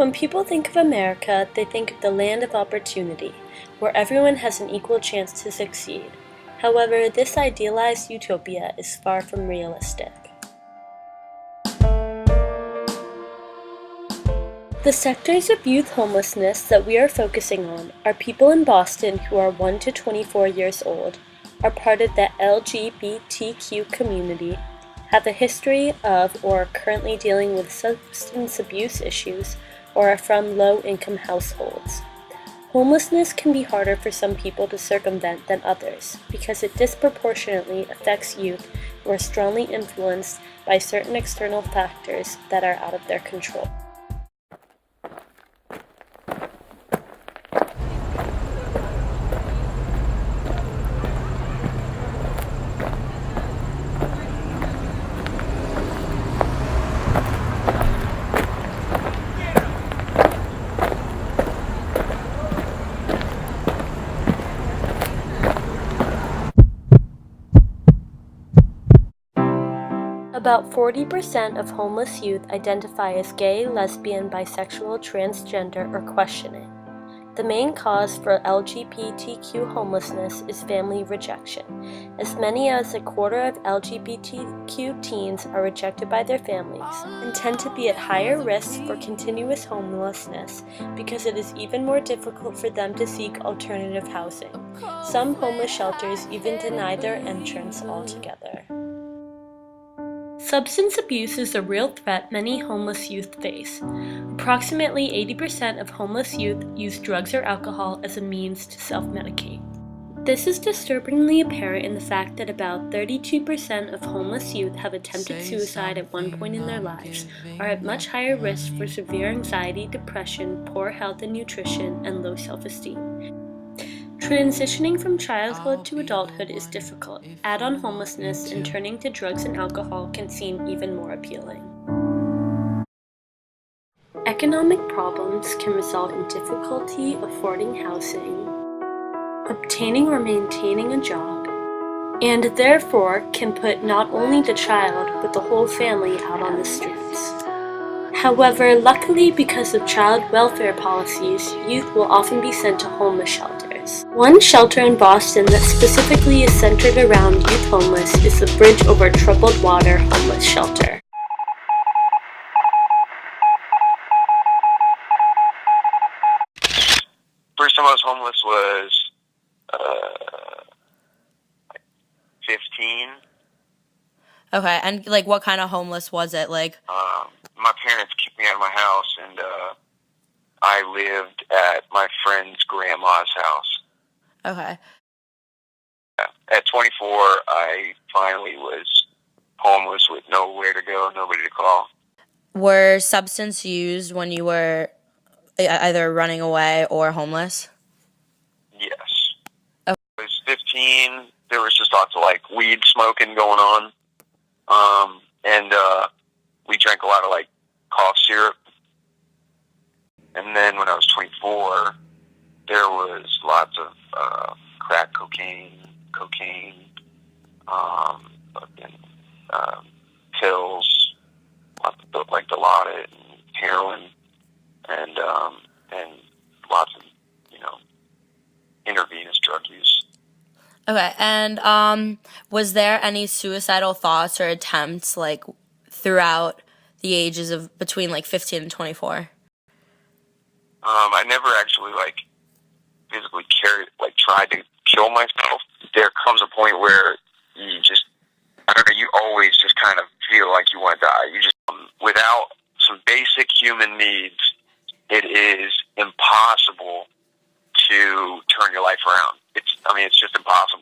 When people think of America, they think of the land of opportunity, where everyone has an equal chance to succeed. However, this idealized utopia is far from realistic. The sectors of youth homelessness that we are focusing on are people in Boston who are 1 to 24 years old, are part of the LGBTQ community, have a history of or are currently dealing with substance abuse issues, or are from low-income households. Homelessness can be harder for some people to circumvent than others because it disproportionately affects youth who are strongly influenced by certain external factors that are out of their control. About 40% of homeless youth identify as gay, lesbian, bisexual, transgender, or questioning. The main cause for LGBTQ homelessness is family rejection. As many as a quarter of LGBTQ teens are rejected by their families and tend to be at higher risk for continuous homelessness because it is even more difficult for them to seek alternative housing. Some homeless shelters even deny their entrance altogether. Substance abuse is a real threat many homeless youth face. Approximately 80% of homeless youth use drugs or alcohol as a means to self-medicate. This is disturbingly apparent in the fact that about 32% of homeless youth have attempted suicide at one point in their lives, are at much higher risk for severe anxiety, depression, poor health and nutrition, and low self-esteem. Transitioning from childhood to adulthood is difficult. Add on homelessness, and turning to drugs and alcohol can seem even more appealing. Economic problems can result in difficulty affording housing, obtaining or maintaining a job, and therefore can put not only the child but the whole family out on the streets. However, luckily because of child welfare policies, youth will often be sent to homeless shelters. One shelter in Boston that specifically is centered around youth homeless is the Bridge Over Troubled Water Homeless Shelter. First time I was homeless was 15. Okay, and like what kind of homeless was it? Like, my parents kicked me out of my house, and I lived at my friend's grandma's house. okay. At 24, I finally was homeless with nowhere to go, nobody to call. Were substance used when you were either running away or homeless? Yes. Okay. I was 15. There was just lots of like weed smoking going on. And we drank a lot of like cough syrup. And then when I was 24, there was lots of crack cocaine, pills, lots of, like Dilaudid and heroin, and lots of, intravenous drug use. Okay, and was there any suicidal thoughts or attempts like throughout the ages of between like 15 and 24? I never actually like physically tried to kill myself. There comes a point where you just, I don't know, you always just kind of feel like you want to die. You just, without some basic human needs, it is impossible to turn your life around. It's just impossible.